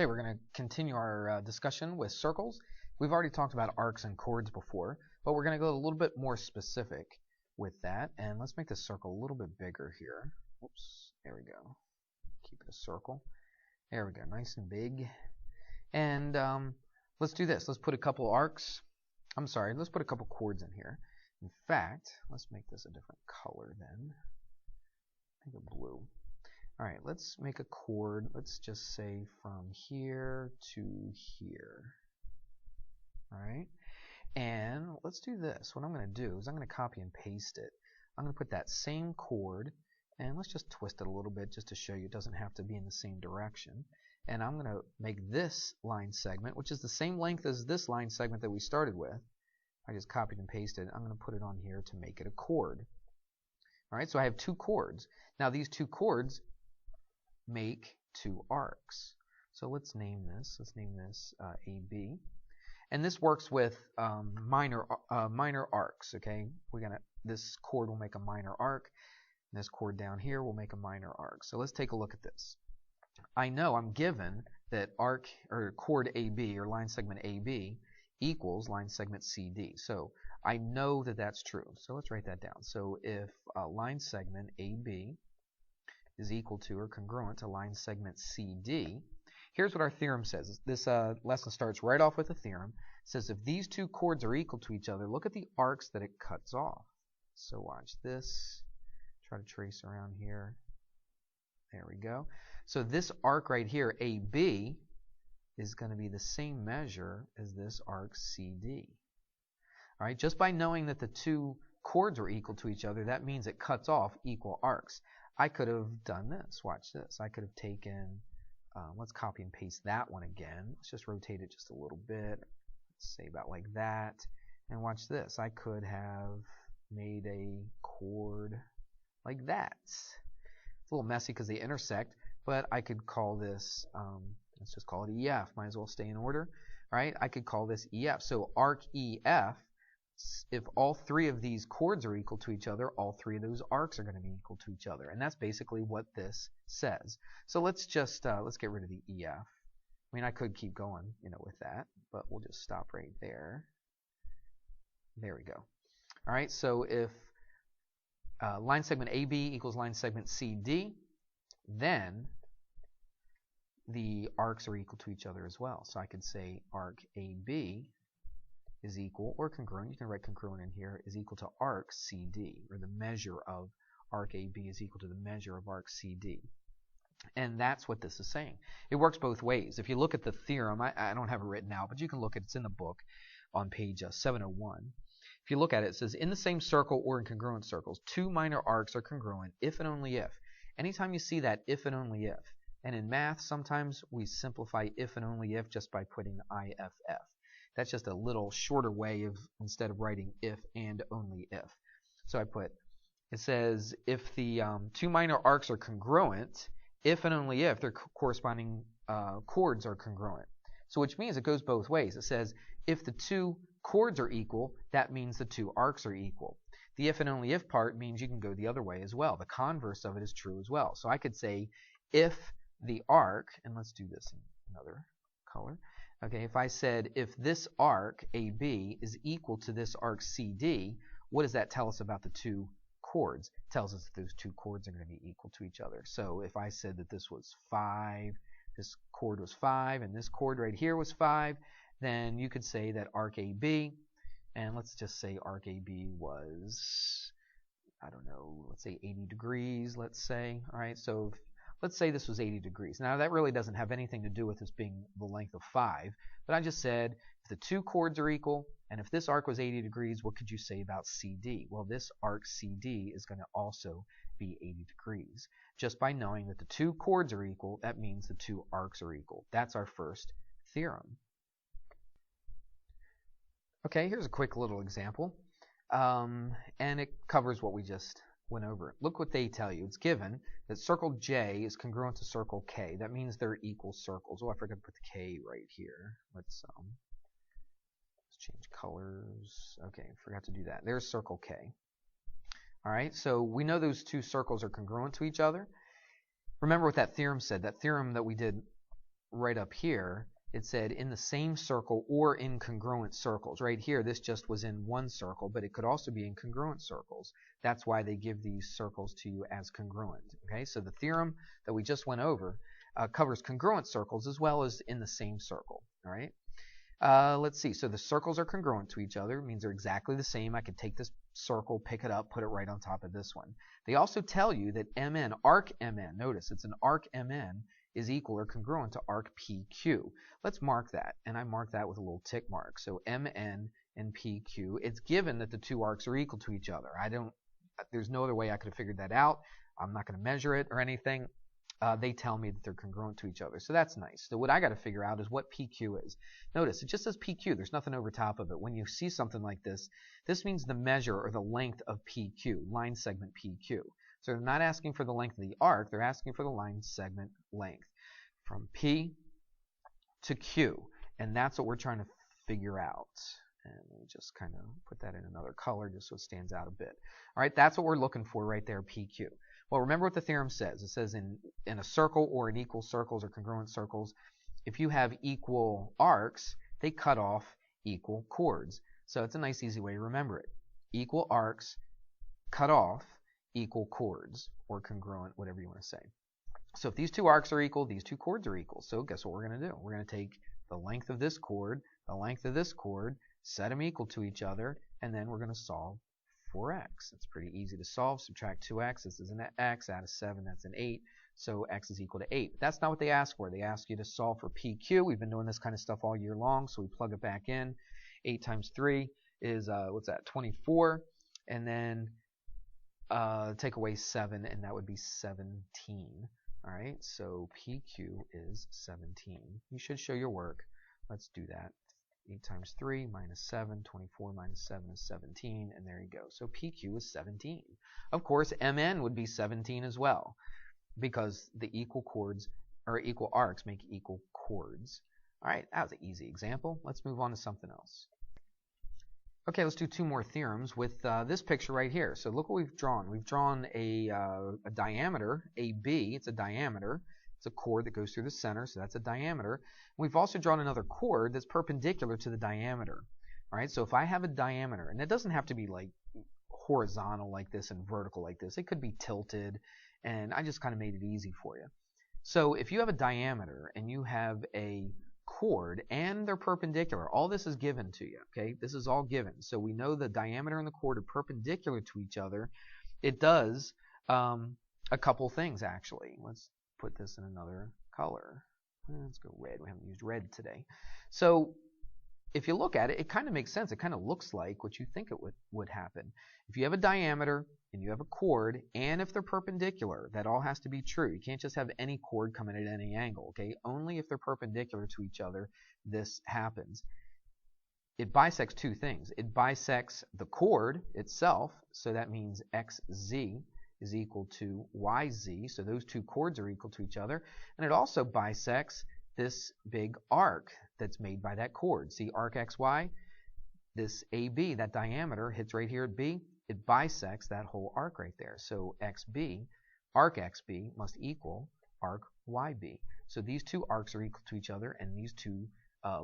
Okay, we're going to continue our discussion with circles. We've already talked about arcs and chords before, but we're going to go a little bit more specific with that. And let's make this circle a little bit bigger here. Oops, there we go. Keep it a circle. There we go, nice and big. And let's do this. Let's put a couple arcs. Let's put a couple chords in here. In fact, let's make this a different color then. Make it blue. All right, let's make a chord. Let's just say from here to here. All right, and let's do this. What I'm going to do is I'm going to copy and paste it. I'm going to put that same chord, and let's just twist it a little bit just to show you it doesn't have to be in the same direction. And I'm going to make this line segment, which is the same length as this line segment that we started with. I just copied and pasted. I'm going to put it on here to make it a chord. All right, so I have two chords. Now these two chords make two arcs. So let's name this. Let's name this AB. And this works with minor arcs. Okay, this chord will make a minor arc. And this chord down here will make a minor arc. So let's take a look at this. I know I'm given that arc or chord AB or line segment AB equals line segment CD. So I know that that's true. So let's write that down. So if line segment AB is equal to or congruent to line segment CD, here's what our theorem says. This lesson starts right off with a theorem. It says if these two chords are equal to each other, look at the arcs that it cuts off. So watch this. Try to trace around here. There we go. So this arc right here, AB, is going to be the same measure as this arc CD. All right, just by knowing that the two chords are equal to each other, that means it cuts off equal arcs. I could have done this. Watch this. I could have taken, let's copy and paste that one again. Let's just rotate it just a little bit. Let's say about like that. And watch this. I could have made a chord like that. It's a little messy because they intersect, but I could call this, let's just call it EF. Might as well stay in order. All right, I could call this EF. So arc EF, if all three of these chords are equal to each other, all three of those arcs are going to be equal to each other. And that's basically what this says. So let's just, let's get rid of the EF. I mean, I could keep going, with that, but we'll just stop right there. There we go. All right, so if line segment AB equals line segment CD, then the arcs are equal to each other as well. So I could say arc AB is equal, or congruent, you can write congruent in here, is equal to arc CD, or the measure of arc AB is equal to the measure of arc CD. And that's what this is saying. It works both ways. If you look at the theorem, I don't have it written out, but you can look at it. It's in the book on page 701. If you look at it, it says, in the same circle or in congruent circles, two minor arcs are congruent if and only if. Anytime you see that if and only if, and in math, sometimes we simplify if and only if just by putting IFF. That's just a little shorter way of, instead of writing if and only if. So it says, if the two minor arcs are congruent, if and only if their corresponding chords are congruent. So which means it goes both ways. It says, if the two chords are equal, that means the two arcs are equal. The if and only if part means you can go the other way as well. The converse of it is true as well. So I could say, if the arc, and let's do this in another color. Okay, if I said if this arc AB is equal to this arc CD, what does that tell us about the two chords? It tells us that those two chords are going to be equal to each other. So if I said that this was 5, this chord was 5, and this chord right here was 5, then you could say that arc AB, and let's just say arc AB was, I don't know, let's say 80 degrees, let's say. All right, so let's say this was 80 degrees. Now that really doesn't have anything to do with this being the length of 5, but I just said if the two chords are equal, and if this arc was 80 degrees, what could you say about CD? Well, this arc CD is going to also be 80 degrees. Just by knowing that the two chords are equal, that means the two arcs are equal. That's our first theorem. Okay, here's a quick little example, and it covers what we just went over. Look what they tell you. It's given that circle J is congruent to circle K. That means they're equal circles. Oh, I forgot to put the K right here. Let's change colors. Okay, forgot to do that. There's circle K. All right, so we know those two circles are congruent to each other. Remember what that theorem said. That theorem that we did right up here, it said in the same circle or in congruent circles. Right here, this just was in one circle, but it could also be in congruent circles. That's why they give these circles to you as congruent. Okay, so the theorem that we just went over covers congruent circles as well as in the same circle. All right. Let's see. So the circles are congruent to each other. It means they're exactly the same. I could take this circle, pick it up, put it right on top of this one. They also tell you that MN, arc MN, notice it's an arc MN, is equal or congruent to arc PQ. Let's mark that, and I mark that with a little tick mark. So MN and PQ, it's given that the two arcs are equal to each other. There's no other way I could have figured that out. I'm not going to measure it or anything. They tell me that they're congruent to each other. So that's nice. So what I got to figure out is what PQ is. Notice, it just says PQ. There's nothing over top of it. When you see something like this, this means the measure or the length of PQ, line segment PQ. So they're not asking for the length of the arc. They're asking for the line segment length from P to Q. And that's what we're trying to figure out. And let me just kind of put that in another color just so it stands out a bit. All right, that's what we're looking for right there, PQ. Well, remember what the theorem says. It says in a circle or in equal circles or congruent circles, if you have equal arcs, they cut off equal chords. So it's a nice, easy way to remember it. Equal arcs cut off equal chords, or congruent, whatever you want to say. So if these two arcs are equal, these two chords are equal. So guess what we're going to do? We're going to take the length of this chord, the length of this chord, set them equal to each other, and then we're going to solve for x. It's pretty easy to solve. Subtract 2x. This is an x. Add a 7. That's an 8. So x is equal to 8. But that's not what they ask for. They ask you to solve for PQ. We've been doing this kind of stuff all year long, so we plug it back in. 8 times 3 is, what's that, 24. And then take away 7, and that would be 17. All right, so PQ is 17. You should show your work. Let's do that. 8 times 3 minus 7, 24 minus 7 is 17, and there you go. So PQ is 17. Of course, MN would be 17 as well, because the equal chords, or equal arcs, make equal chords. All right, that was an easy example. Let's move on to something else. Okay, let's do two more theorems with this picture right here. So look what we've drawn. We've drawn a diameter, AB. It's a diameter. It's a chord that goes through the center, so that's a diameter. We've also drawn another chord that's perpendicular to the diameter. All right, so if I have a diameter, and it doesn't have to be like horizontal like this and vertical like this. It could be tilted, and I just kind of made it easy for you. So if you have a diameter and you have a chord and they're perpendicular, all this is given to you, okay? This is all given. So we know the diameter and the chord are perpendicular to each other. It does a couple things, actually. Let's put this in another color. Let's go red. We haven't used red today. So if you look at it, it kind of makes sense. It kind of looks like what you think it would happen. If you have a diameter and you have a chord, and if they're perpendicular, that all has to be true. You can't just have any chord coming at any angle, okay? Only if they're perpendicular to each other, this happens. It bisects two things. It bisects the chord itself, so that means xz is equal to yz, so those two chords are equal to each other, and it also bisects this big arc that's made by that chord. See arc xy? This AB, that diameter, hits right here at B. It bisects that whole arc right there. So xb, arc xb, must equal arc yb. So these two arcs are equal to each other, and these two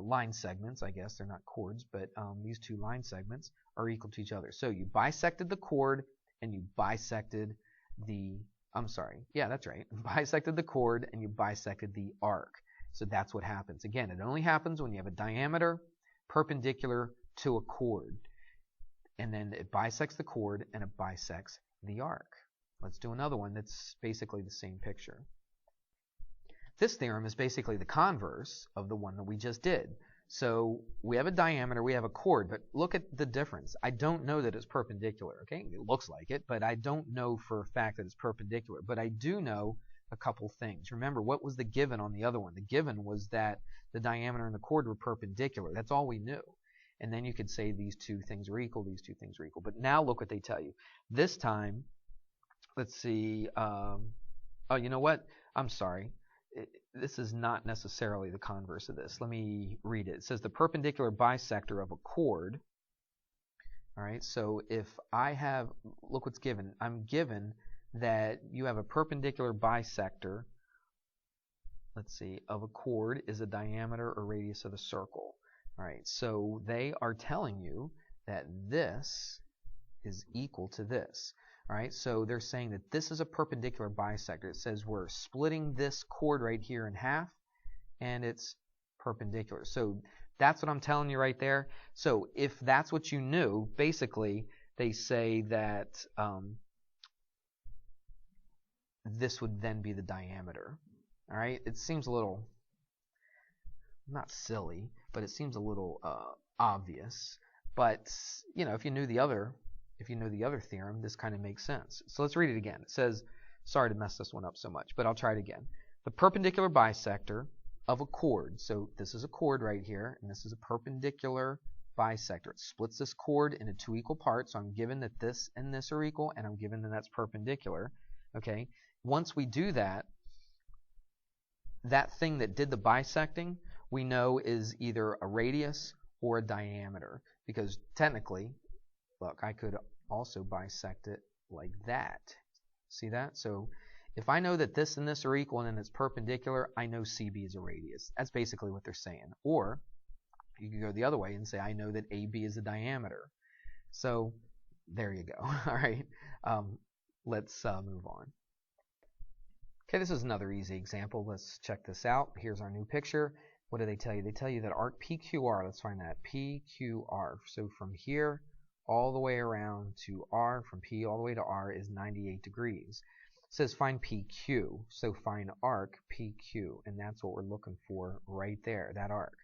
line segments, I guess, they're not chords, but these two line segments are equal to each other. So you bisected the chord, and you bisected the, yeah, that's right, bisected the chord, and you bisected the arc. So that's what happens. Again, it only happens when you have a diameter perpendicular to a chord. And then it bisects the chord and it bisects the arc. Let's do another one that's basically the same picture. This theorem is basically the converse of the one that we just did. So we have a diameter, we have a chord, but look at the difference. I don't know that it's perpendicular, okay? It looks like it, but I don't know for a fact that it's perpendicular. But I do know a couple things. Remember, what was the given on the other one? The given was that the diameter and the chord were perpendicular. That's all we knew. And then you could say these two things are equal, these two things are equal. But now look what they tell you. This time, let's see. Oh, you know what? I'm sorry. This is not necessarily the converse of this. Let me read it. It says the perpendicular bisector of a chord. All right, so if I have, look what's given. I'm given that you have a perpendicular bisector let's see, of a chord is the diameter or radius of the circle. All right, so they are telling you that this is equal to this. All right, so they're saying that this is a perpendicular bisector. It says we're splitting this chord right here in half, and it's perpendicular. So that's what I'm telling you right there. So if that's what you knew, basically they say that this would then be the diameter. All right, it seems a little, not silly, but it seems a little obvious. But you know, if you knew the other theorem, this kind of makes sense. So let's read it again. It says, sorry to mess this one up so much, but I'll try it again. The perpendicular bisector of a chord. So this is a chord right here, and this is a perpendicular bisector. It splits this chord into two equal parts. So I'm given that this and this are equal, and I'm given that that's perpendicular. Okay. Once we do that, that thing that did the bisecting, we know is either a radius or a diameter. Because technically, look, I could also bisect it like that. See that? So if I know that this and this are equal and it's perpendicular, I know CB is a radius. That's basically what they're saying. Or you can go the other way and say I know that AB is a diameter. So there you go. All right. Let's move on. Okay, this is another easy example. Let's check this out. Here's our new picture. What do they tell you? They tell you that arc PQR, let's find that, PQR. So from here all the way around to R, from P all the way to R is 98 degrees. It says find PQ, so find arc PQ, and that's what we're looking for right there, that arc.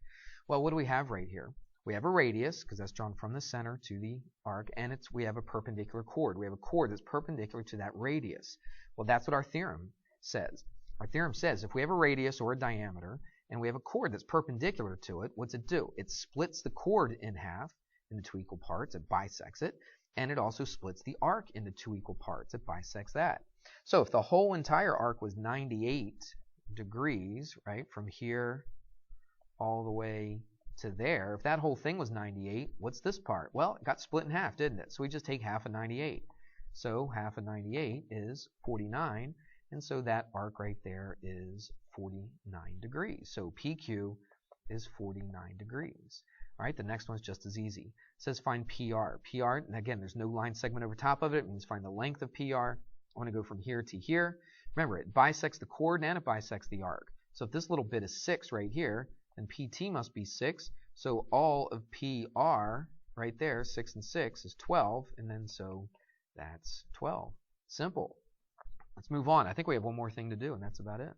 Well, what do we have right here? We have a radius, because that's drawn from the center to the arc, and we have a perpendicular chord. We have a chord that's perpendicular to that radius. Well, that's what our theorem says. Our theorem says if we have a radius or a diameter, and we have a chord that's perpendicular to it, what's it do? It splits the chord in half into two equal parts. It bisects it. And it also splits the arc into two equal parts. It bisects that. So if the whole entire arc was 98 degrees, right, from here all the way to there, if that whole thing was 98, what's this part? Well, it got split in half, didn't it? So we just take half of 98. So half of 98 is 49. And so that arc right there is 49 degrees. So PQ is 49 degrees. All right, the next one's just as easy. It says find PR. PR, and again, there's no line segment over top of it. It means find the length of PR. I want to go from here to here. Remember, it bisects the chord and it bisects the arc. So if this little bit is 6 right here, then PT must be 6. So all of PR right there, 6 and 6, is 12. And then so that's 12. Simple. Let's move on. I think we have one more thing to do, and that's about it.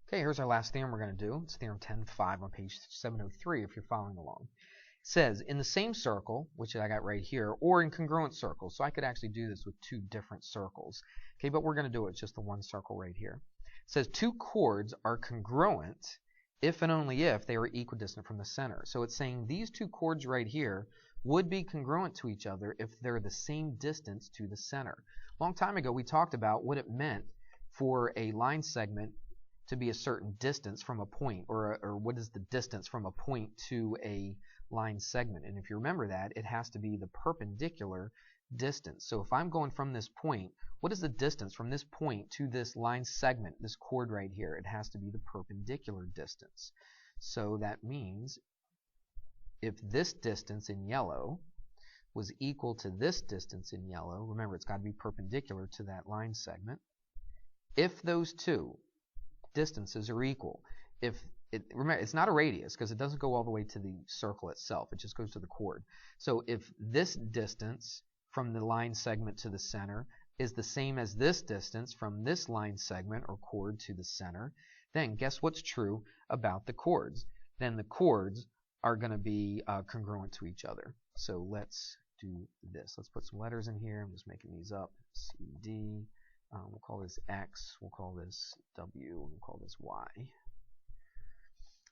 Okay, here's our last theorem we're going to do. It's Theorem 10.5 on page 703 if you're following along. It says, in the same circle, which I got right here, or in congruent circles. So I could actually do this with two different circles. Okay, but we're going to do it with just the one circle right here. It says two chords are congruent if and only if they are equidistant from the center. So it's saying these two chords right here would be congruent to each other if they're the same distance to the center. A long time ago, we talked about what it meant for a line segment to be a certain distance from a point, or what is the distance from a point to a line segment. And if you remember that, it has to be the perpendicular distance. So if I'm going from this point, what is the distance from this point to this line segment, this chord right here? It has to be the perpendicular distance. So that means if this distance in yellow was equal to this distance in yellow, remember it's got to be perpendicular to that line segment. If those two distances are equal, remember it's not a radius because it doesn't go all the way to the circle itself, it just goes to the chord. So if this distance from the line segment to the center is the same as this distance from this line segment or chord to the center, then guess what's true about the chords? Then the chords are going to be congruent to each other. So let's do this. Let's put some letters in here. I'm just making these up. C, D. We'll call this X. We'll call this W. We'll call this Y.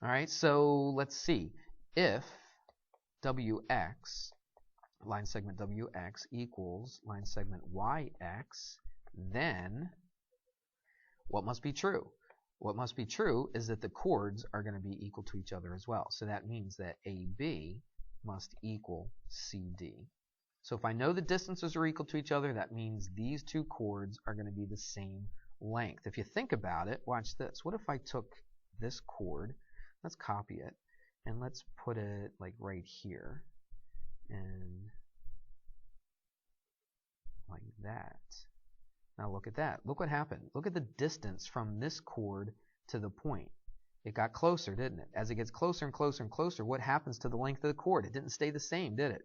All right, so let's see. If WX, line segment WX, equals line segment YX, then what must be true? What must be true is that the chords are going to be equal to each other as well. So that means that AB must equal CD. So if I know the distances are equal to each other, that means these two chords are going to be the same length. If you think about it, watch this. What if I took this chord, let's copy it, and let's put it like right here, and like that. Now look at that. Look what happened. Look at the distance from this chord to the point. It got closer, didn't it? As it gets closer and closer and closer, what happens to the length of the chord? It didn't stay the same, did it?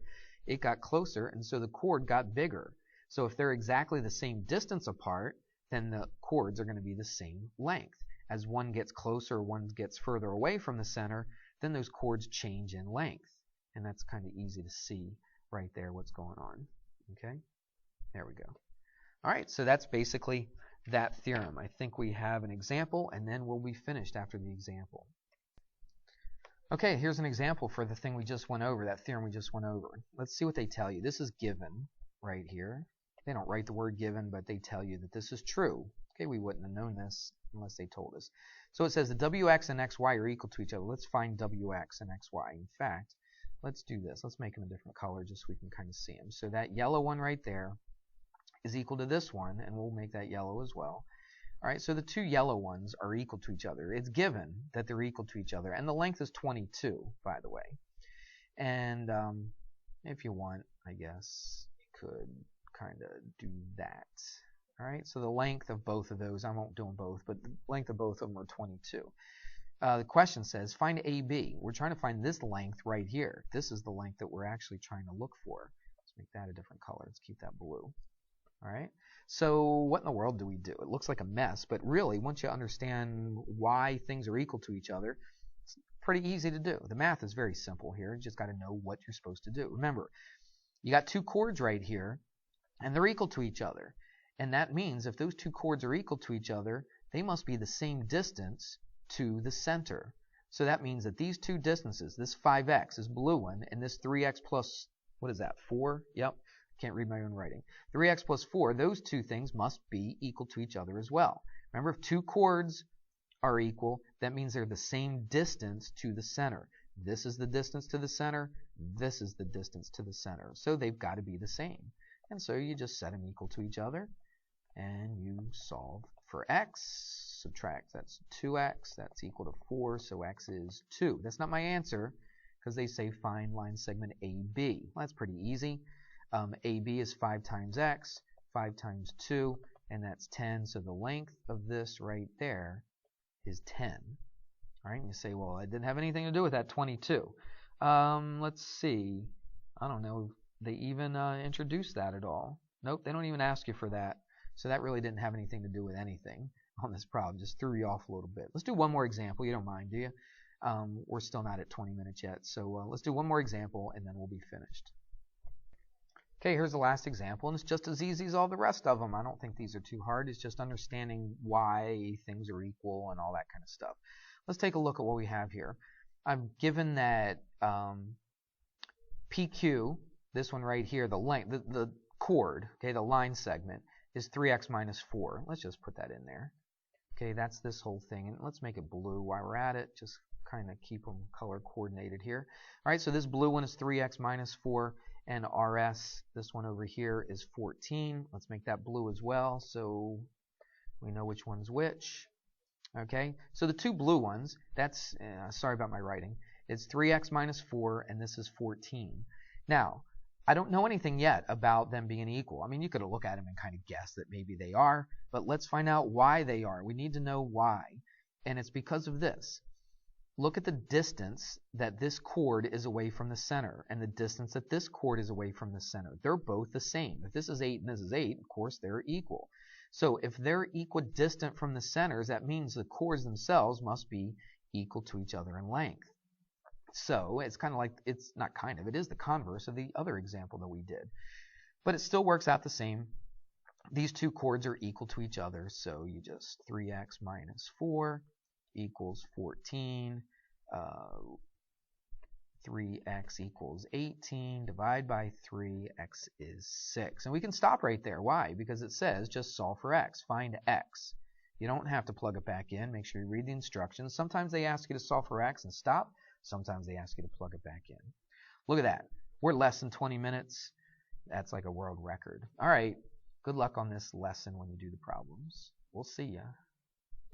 It got closer, and so the chord got bigger. So if they're exactly the same distance apart, then the chords are going to be the same length. As one gets closer, one gets further away from the center, then those chords change in length. And that's kind of easy to see right there what's going on. Okay? There we go. All right, so that's basically that theorem. I think we have an example, and then we'll be finished after the example. Okay, here's an example for the thing we just went over, that theorem we just went over. Let's see what they tell you. This is given right here. They don't write the word given, but they tell you that this is true. Okay, we wouldn't have known this unless they told us. So it says the wx and xy are equal to each other. Let's find wx and xy. In fact, let's do this. Let's make them a different color just so we can kind of see them. So that yellow one right there is equal to this one, and we'll make that yellow as well. All right, so the two yellow ones are equal to each other. It's given that they're equal to each other, and the length is 22, by the way. And if you want, I guess you could kind of do that. All right, so the length of both of those, I won't do them both, but the length of both of them are 22. The question says, find AB. We're trying to find this length right here. This is the length that we're actually trying to look for. Let's make that a different color. Let's keep that blue. All right, so what in the world do we do? It looks like a mess, but really, once you understand why things are equal to each other, it's pretty easy to do. The math is very simple here. You just got to know what you're supposed to do. Remember, you got two chords right here, and they're equal to each other. And that means if those two chords are equal to each other, they must be the same distance to the center. So that means that these two distances, this 5x, this blue one, and this 3x plus, what is that, 4? Yep. Can't read my own writing. 3x plus 4, those two things must be equal to each other as well. Remember, if two chords are equal, that means they're the same distance to the center. This is the distance to the center. This is the distance to the center. So they've got to be the same. And so you just set them equal to each other, and you solve for x. Subtract, that's 2x. That's equal to 4, so x is 2. That's not my answer, because they say find line segment AB. Well, that's pretty easy. AB is 5 times x, 5 times 2, and that's 10. So the length of this right there is 10. All right, and you say, well, it didn't have anything to do with that 22. Let's see. I don't know. They even introduced that at all. Nope, they don't even ask you for that. So that really didn't have anything to do with anything on this problem. Just threw you off a little bit. Let's do one more example. You don't mind, do you? We're still not at 20 minutes yet. So let's do one more example, and then we'll be finished. Okay, here's the last example, and it's just as easy as all the rest of them. I don't think these are too hard. It's just understanding why things are equal and all that kind of stuff. Let's take a look at what we have here. I'm given that PQ, this one right here, the length, the chord, okay, the line segment, is 3x minus 4. Let's just put that in there. Okay, that's this whole thing, and let's make it blue while we're at it. Just kind of keep them color coordinated here. All right, so this blue one is 3x minus 4. And RS, this one over here, is 14. Let's make that blue as well so we know which one's which. Okay, so the two blue ones, that's, sorry about my writing, it's 3x minus 4, and this is 14. Now, I don't know anything yet about them being equal. I mean, you could look at them and kind of guess that maybe they are, but let's find out why they are. We need to know why, and it's because of this. Look at the distance that this chord is away from the center and the distance that this chord is away from the center. They're both the same. If this is 8 and this is 8, of course, they're equal. So if they're equidistant from the centers, that means the chords themselves must be equal to each other in length. So it's kind of like, it's not kind of, it is the converse of the other example that we did. But it still works out the same. These two chords are equal to each other, so you just 3x minus 4 equals 14, 3x equals 18, divide by 3, x is 6. And we can stop right there. Why? Because it says just solve for x, find x. You don't have to plug it back in. Make sure you read the instructions. Sometimes they ask you to solve for x and stop. Sometimes they ask you to plug it back in. Look at that. We're less than 20 minutes. That's like a world record. All right. Good luck on this lesson when you do the problems. We'll see ya.